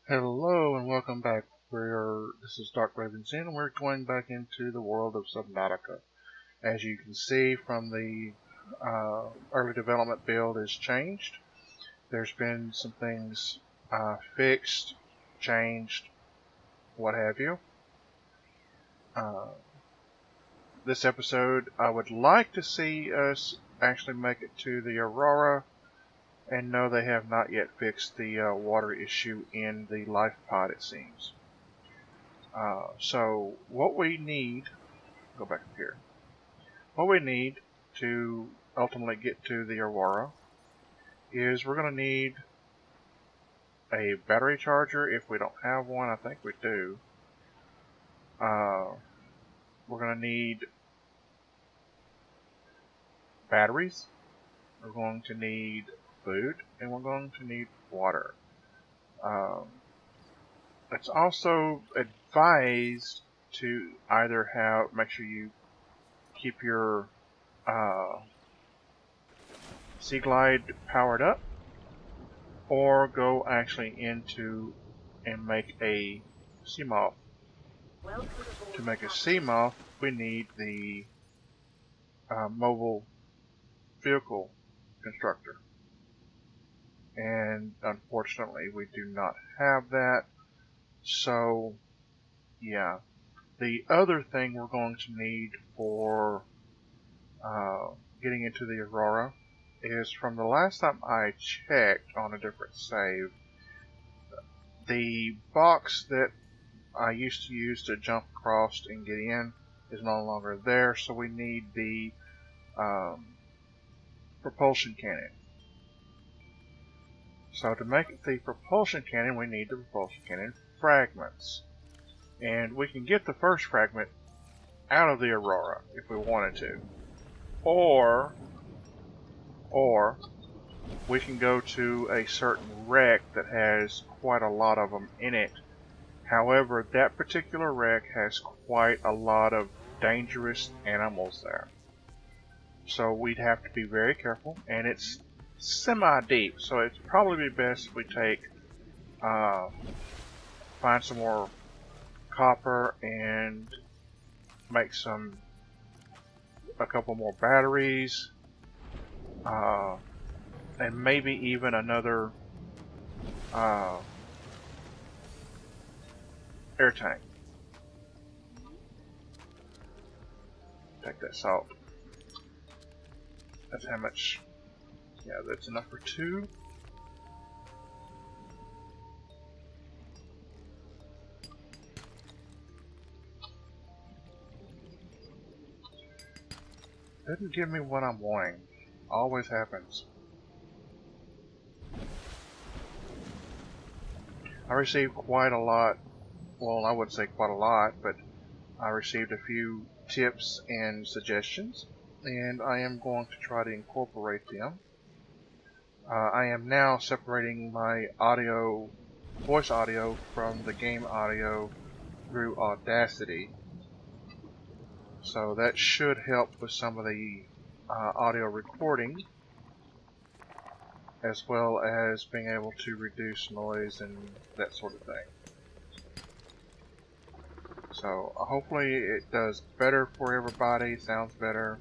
Hello and welcome back. This is Dark Raven's Inn, and we're going back into the world of Subnautica. As you can see from the early development build is changed. There's been some things fixed, changed, what have you. This episode, I would like to see us actually make it to the Aurora. And no, they have not yet fixed the water issue in the life pod, it seems. So what we need, go back up here. What we need to ultimately get to the Aurora is we're going to need a battery charger if we don't have one. I think we do. We're going to need batteries. We're going to need food, and we're going to need water. It's also advised to either make sure you keep your Sea Glide powered up, or go actually into and make a sea moth. To make a sea moth, we need the mobile vehicle constructor. And unfortunately, we do not have that. So, yeah. The other thing we're going to need for getting into the Aurora is, from the last time I checked on a different save, the box that I used to use to jump across and get in is no longer there, so we need the propulsion cannon. So to make the propulsion cannon, we need the propulsion cannon fragments. And we can get the first fragment out of the Aurora if we wanted to. Or we can go to a certain wreck that has quite a lot of them in it. However, that particular wreck has quite a lot of dangerous animals there. So we'd have to be very careful, and it's semi-deep, so it'd probably be best if we find some more copper and make a couple more batteries, and maybe even another air tank. Take that salt. That's how much. Yeah, that's enough for 2. Doesn't give me what I'm wanting. Always happens. I received quite a lot. Well, I wouldn't say quite a lot, but I received a few tips and suggestions, and I am going to try to incorporate them. I am now separating my voice audio from the game audio through Audacity. So that should help with some of the audio recording, as well as being able to reduce noise and that sort of thing. So hopefully it does better for everybody, sounds better.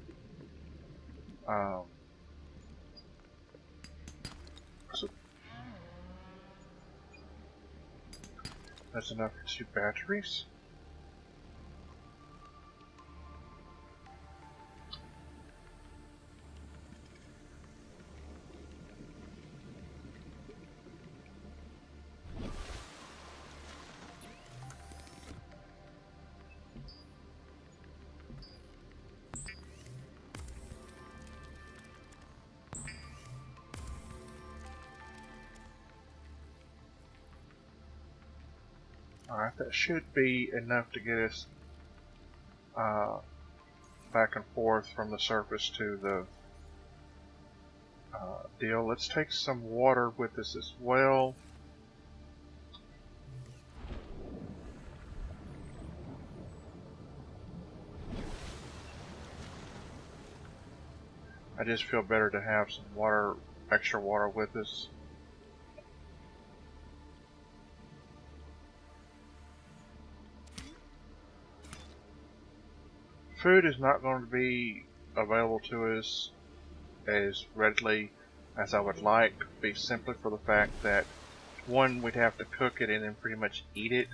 So that's enough for 2 batteries. Alright, that should be enough to get us back and forth from the surface to the deal. Let's take some water with us as well. I just feel better to have some water, extra water with us. food is not going to be available to us as readily as I would like, be simply for the fact that one, we'd have to cook it and then pretty much eat it,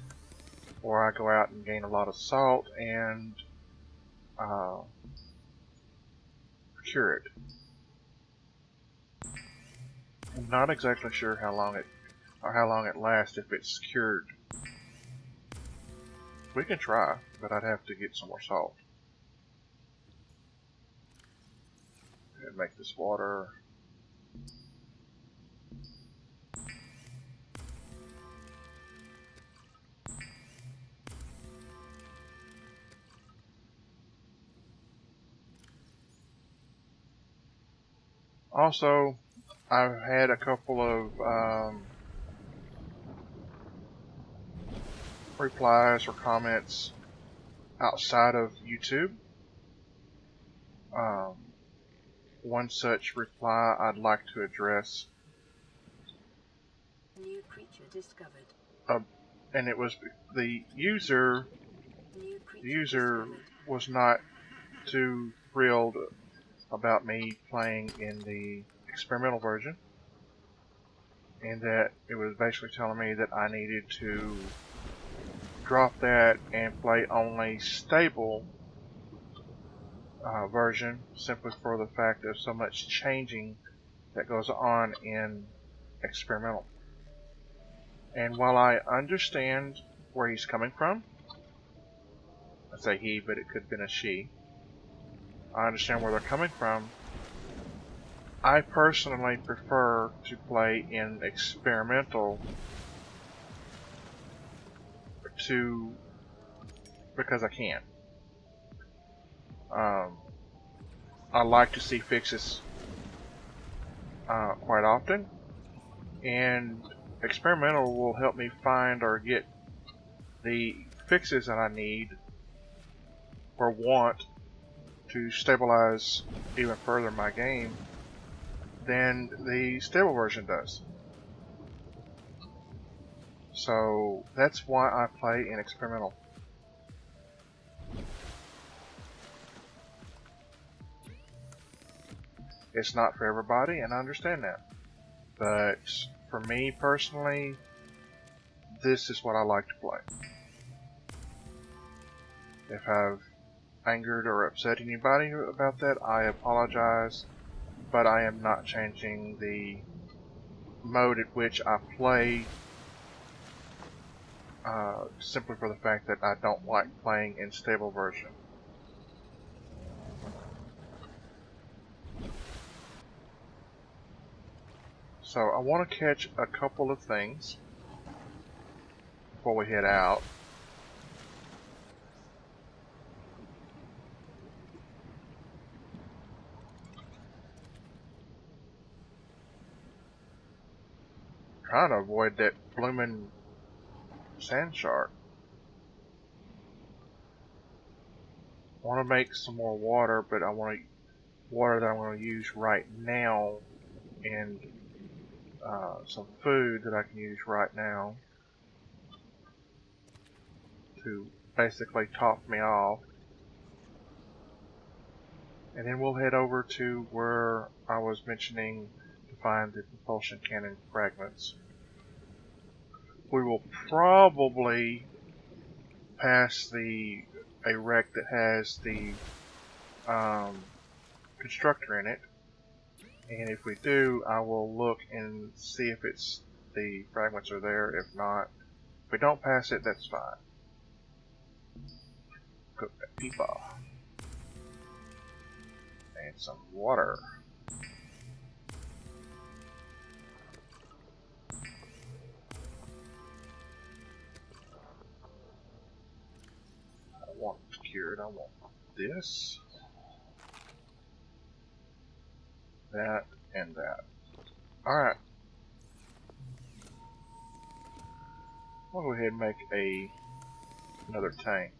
or I go out and gain a lot of salt and cure it. I'm not exactly sure how long it lasts if it's cured. We can try, but I'd have to get some more salt. And make this water. Also, I've had a couple of replies or comments outside of YouTube. One such reply I'd like to address. New creature discovered. And it was the user. The user was not too thrilled about me playing in the experimental version, and that it was basically telling me that I needed to drop that and play only stable version, simply for the fact there's so much changing that goes on in experimental. And while I understand where he's coming from, I say he, but it could have been a she, I understand where they're coming from. I personally prefer to play in experimental because I can. I like to see fixes quite often, and experimental will help me find or get the fixes that I need or want to stabilize even further my game than the stable version does. So that's why I play in experimental. It's not for everybody, and I understand that. But for me personally, this is what I like to play. If I've angered or upset anybody about that, I apologize, but I am not changing the mode at which I play simply for the fact that I don't like playing in stable version. So I want to catch a couple of things before we head out. Trying to avoid that blooming sand shark. I want to make some more water, but I want water that I'm going to use right now, and some food that I can use right now to basically top me off. And then we'll head over to where I was mentioning to find the propulsion cannon fragments. We will probably pass a wreck that has the constructor in it, and if we do, I will look and see if the fragments are there. If not, if we don't pass it, that's fine. Cook that peepaw. And some water. I want it cured. I want this, that, and that. Alright. I'll go ahead and make another tank.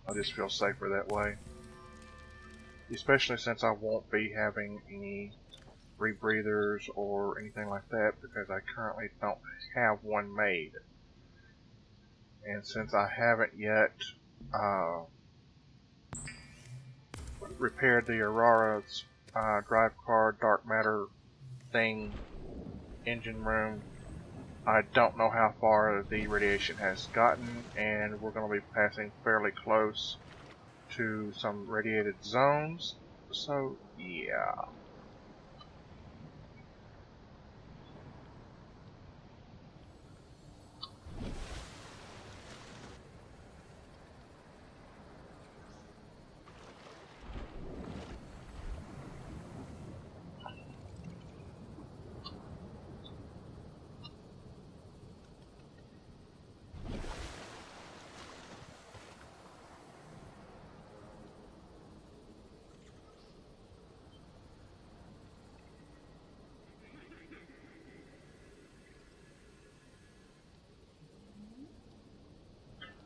I just feel safer that way. Especially since I won't be having any rebreathers or anything like that, because I currently don't have one made. And since I haven't yet repaired the Aurora's drive car dark matter thing engine room. I don't know how far the radiation has gotten, and we're going to be passing fairly close to some radiated zones. So, yeah.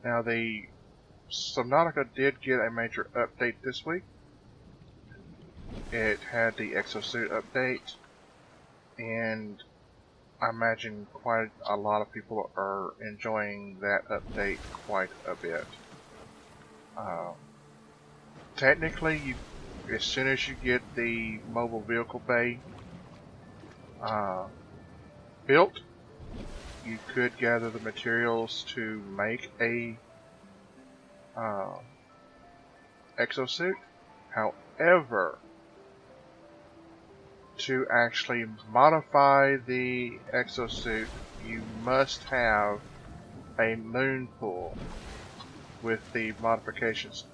Now, the Subnautica did get a major update this week. It had the exosuit update, and I imagine quite a lot of people are enjoying that update quite a bit. Technically, as soon as you get the mobile vehicle bay built, you could gather the materials to make a exosuit. However, to actually modify the exosuit, you must have a moon pool with the modifications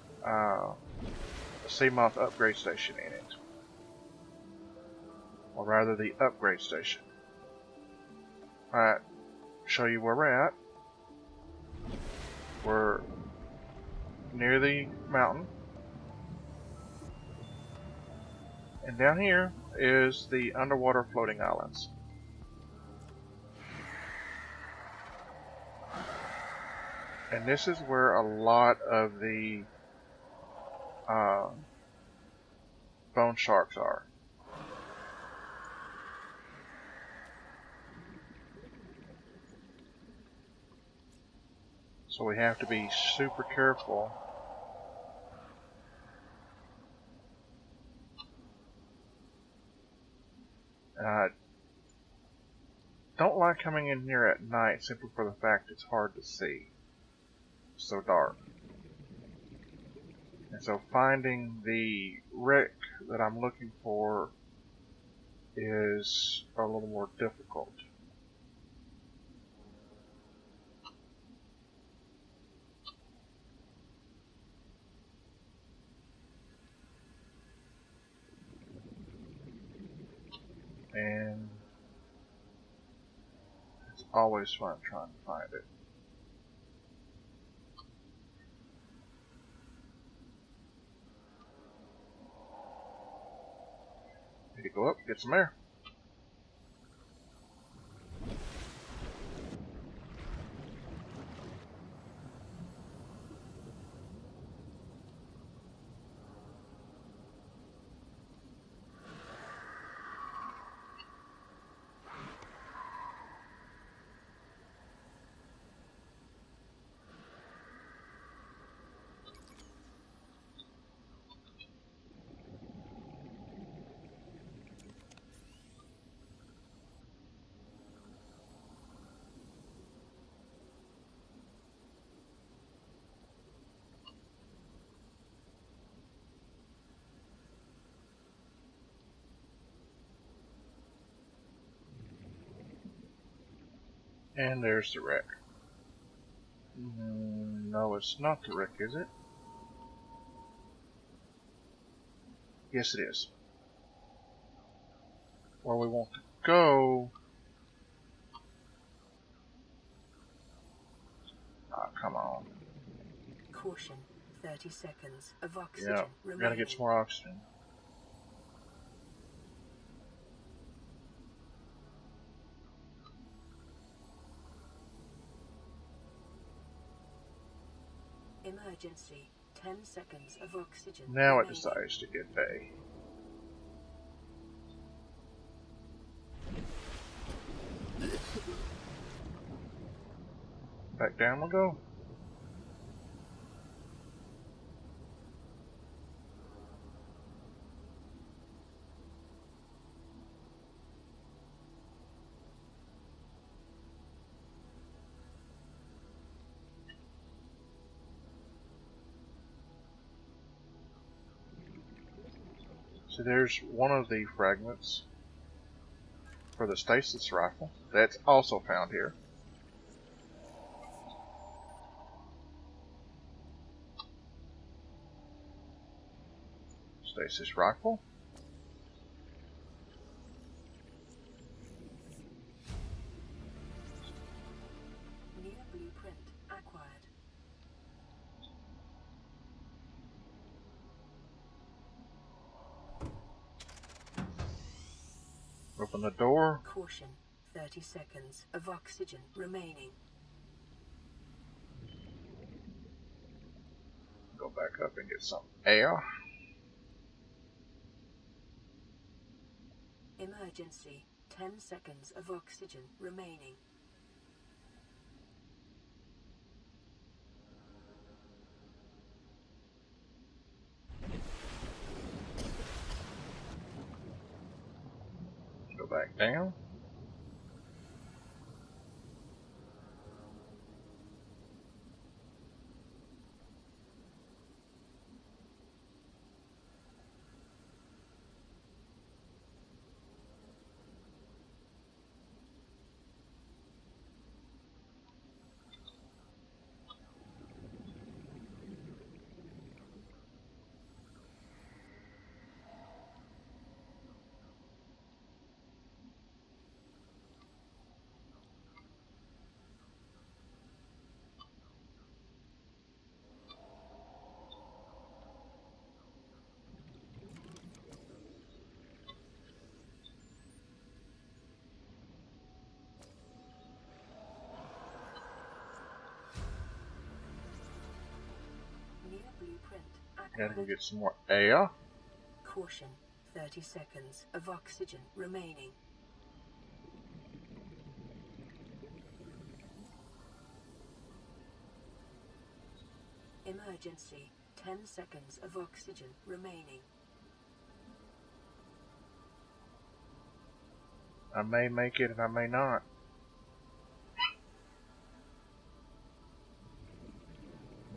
Seamoth upgrade station in it. Or rather, the upgrade station. Alright, show you where we're at. We're near the mountain. And down here is the underwater floating islands. And this is where a lot of the bone sharks are. So we have to be super careful. Don't like coming in here at night simply for the fact it's hard to see. It's so dark. And so finding the wreck that I'm looking for is a little more difficult. And it's always fun trying to find it. Need to go up, get some air. And there's the wreck. No, it's not the wreck, is it? Yes, it is. Where we want to go... Ah, come on. Caution, 30 seconds of oxygen Yeah, we gotta get some more oxygen. Emergency, 10 seconds of oxygen Now remaining. it decides to get bay. Back down we'll go. So there's one of the fragments for the stasis rifle. That's also found here. Stasis rifle. New blueprint acquired. Open the door. Caution, 30 seconds of oxygen remaining. Go back up and get some air. Emergency, 10 seconds of oxygen remaining. Go back down. New blueprint Gotta go acquired. get some more air. Caution, 30 seconds of oxygen remaining. Emergency, 10 seconds of oxygen remaining. I may make it and I may not.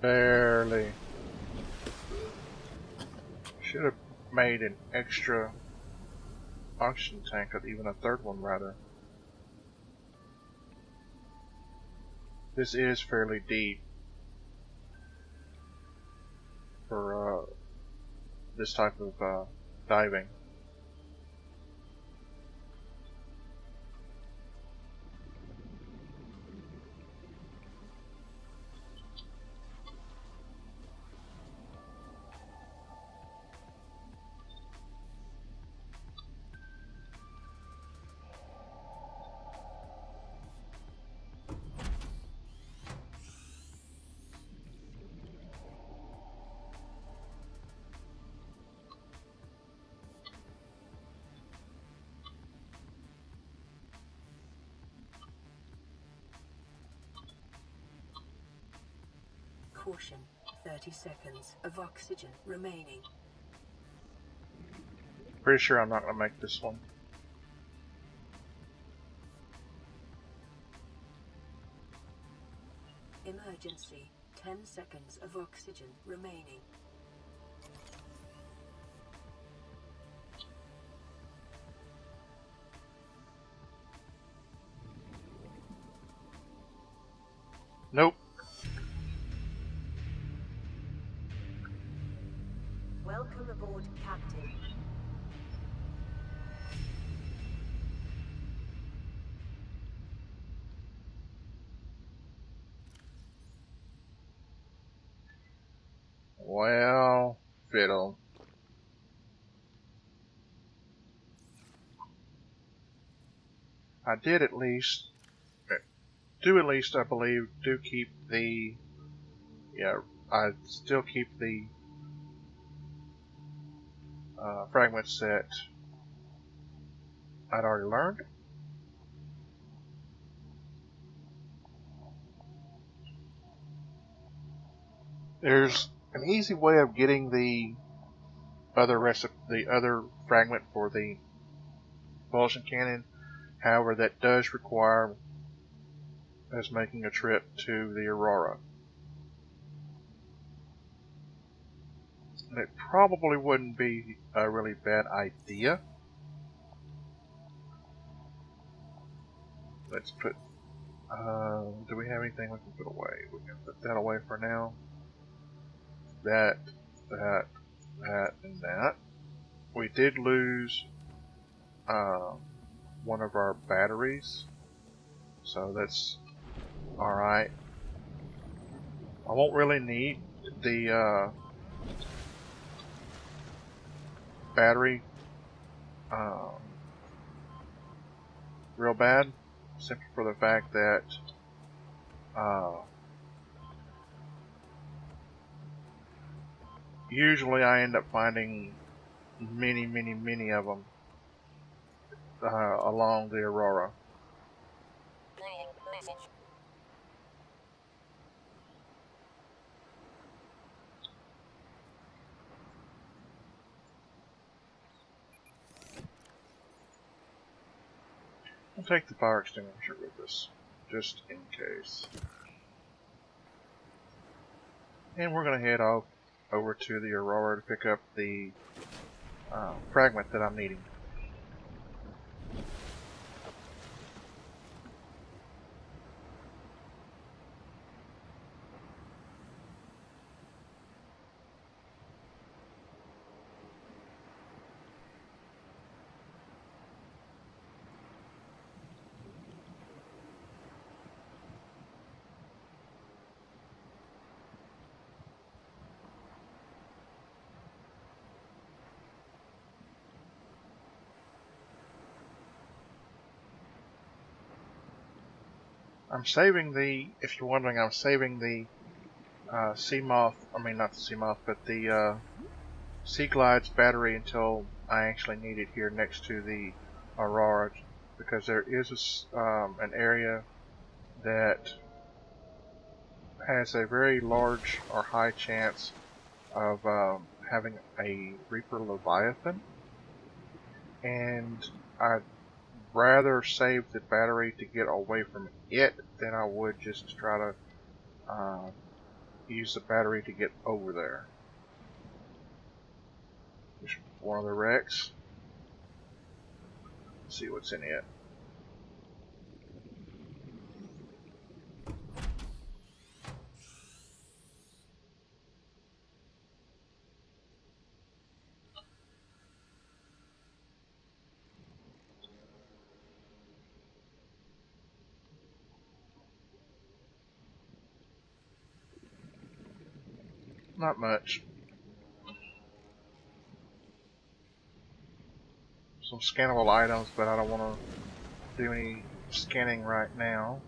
Barely. Should have made an extra oxygen tank, or even a third one rather. This is fairly deep for this type of diving. Caution, 30 seconds of oxygen remaining. Pretty sure I'm not going to make this one. Emergency, 10 seconds of oxygen remaining. Nope. Welcome aboard, Captain. Well, fiddle. I did at least, I believe, do keep the, yeah, I still keep the fragments that I'd already learned. There's an easy way of getting the other fragment for the propulsion cannon. However, that does require us making a trip to the Aurora. it probably wouldn't be a really bad idea. Let's put, do we have anything we can put away? We can put that away for now. That, and that. We did lose one of our batteries, so that's alright. I won't really need the battery real bad, simply for the fact that usually I end up finding many of them along the Aurora. I'll take the fire extinguisher with us, just in case. And we're going to head off over to the Aurora to pick up the fragment that I'm needing. I'm saving the, if you're wondering, I'm saving the Sea Moth, I mean not the Sea Moth, but the Sea Glide's battery until I actually need it here next to the Aurora, because there is an area that has a very large or high chance of having a Reaper Leviathan, and I'd rather save the battery to get away from it than I would just try to use the battery to get over there. There's one of the wrecks. Let's see what's in it. Not much. Some scannable items, but I don't want to do any scanning right now.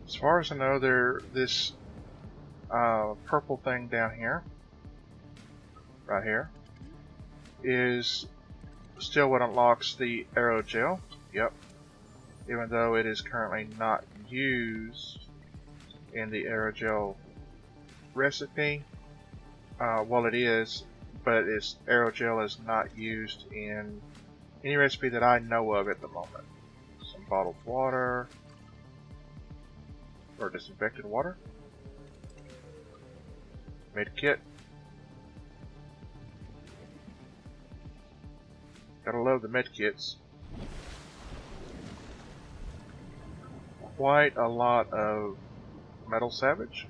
As far as I know, this purple thing down here, right here, is still what unlocks the aerogel. Yep. Even though it is currently not used in the aerogel recipe. Well, it is, but aerogel is not used in any recipe that I know of at the moment. Some bottled water, or disinfected water. Medkit. Gotta love the medkits. Quite a lot of metal salvage.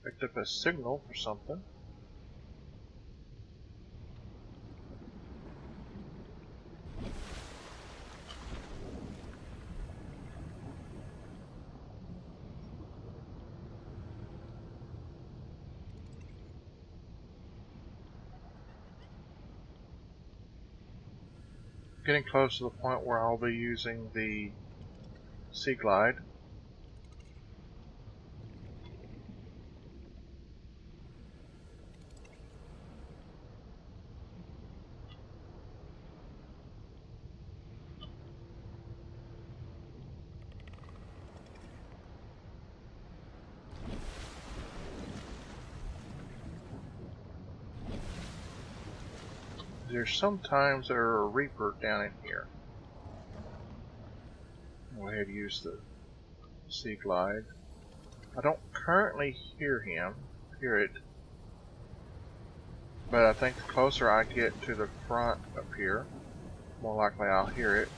Picked up a signal for something. getting close to the point where I'll be using the Sea Glide. There's sometimes there are a Reaper down in here. I'll go ahead and use the Sea Glide. I don't currently hear it, but I think the closer I get to the front up here, more likely I'll hear it.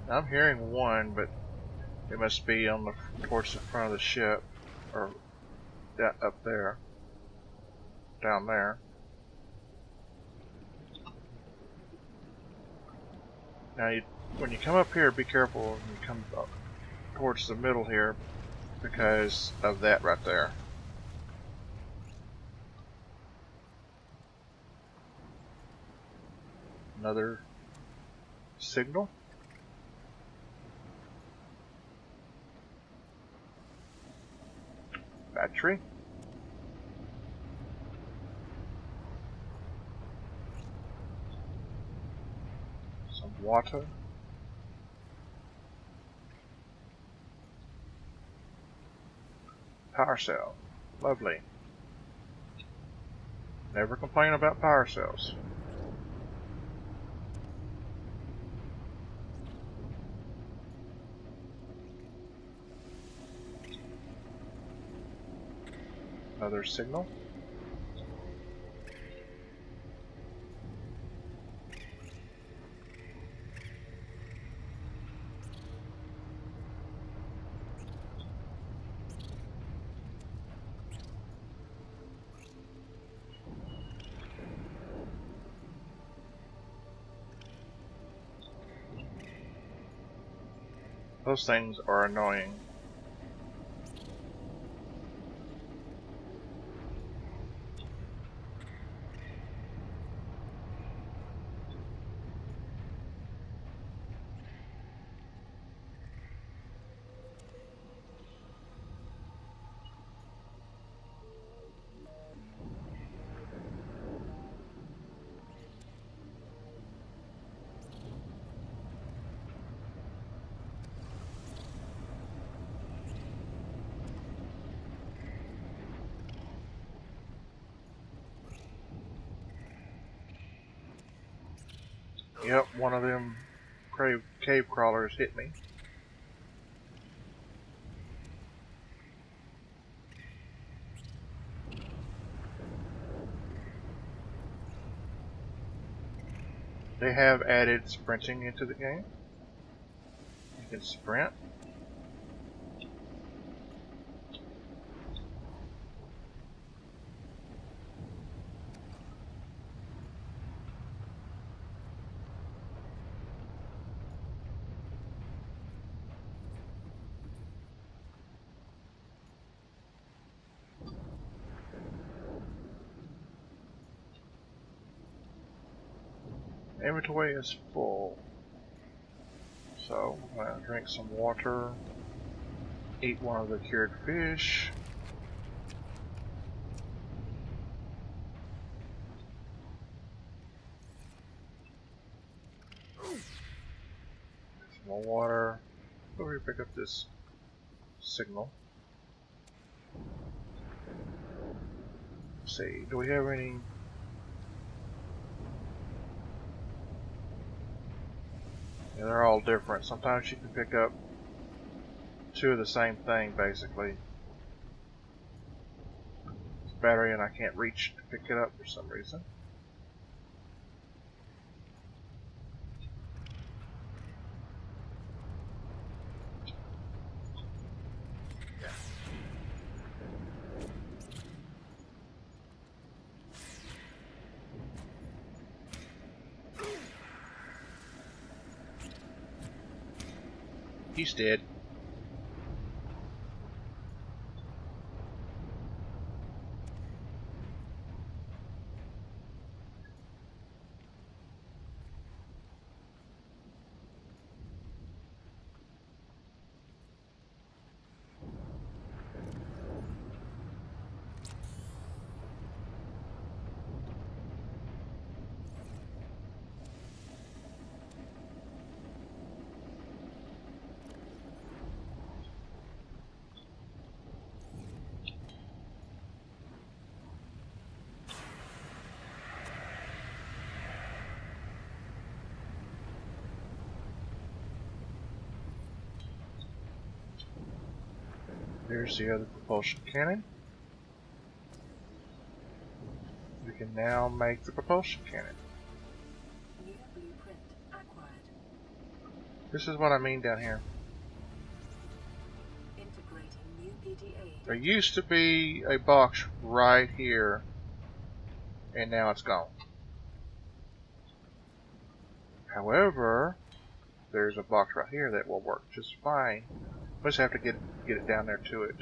I'm hearing one, but it must be on the towards the front of the ship, or up there, down there. Now, when you come up here, be careful when you come up towards the middle here, because of that right there. Another signal. Battery. Some water. Power cell. Lovely. Never complain about power cells. Another signal. Those things are annoying. Yep, one of them cave crawlers hit me. They have added sprinting into the game. You can sprint. Inventory is full. So, I'm going to drink some water, eat one of the cured fish. Some more water. Go over here, pick up this signal. Let's see, do we have any? Yeah, they're all different. Sometimes you can pick up two of the same thing, basically. It's battery and I can't reach to pick it up for some reason. He's dead. There's the other propulsion cannon. We can now make the propulsion cannon. New blueprint acquired. This is what I mean down here. Integrating new PDA. There used to be a box right here, and now it's gone. However, there's a box right here that will work just fine. We just have to get it down there to it.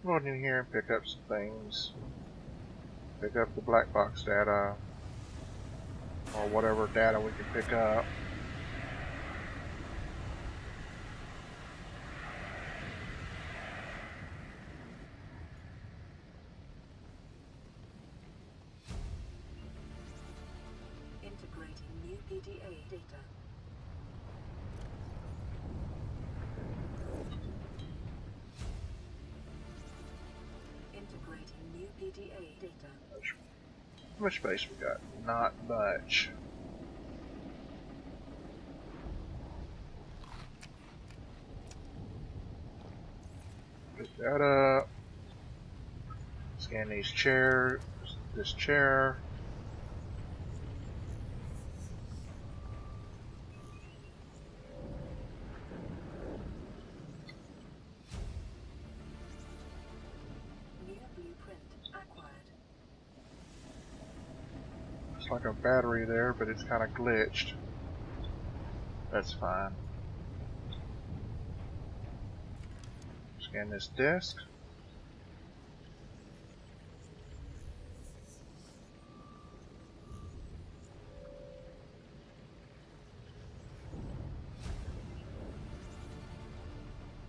Go in here and pick up some things. Pick up the black box data, or whatever data we can pick up. Integrating new PDA data. Integrating new PDA data. How much space we got? Not much. Pick that up. Scan these chairs. This chair. New blueprint acquired. It's like a battery there, but it's kind of glitched. That's fine. Scan this disk.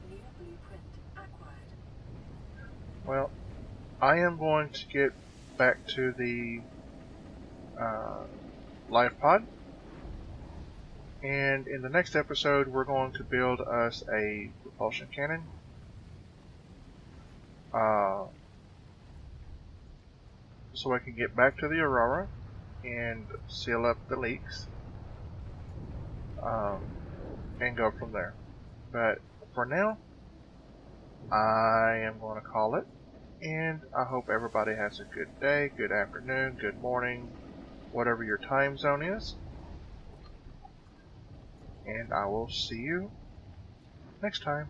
New blueprint acquired. Well, I am going to get back to the life pod, and in the next episode we're going to build us a propulsion cannon. So I can get back to the Aurora and seal up the leaks, and go from there. But for now, I am going to call it, and I hope everybody has a good day, good afternoon, good morning, whatever your time zone is. And I will see you next time.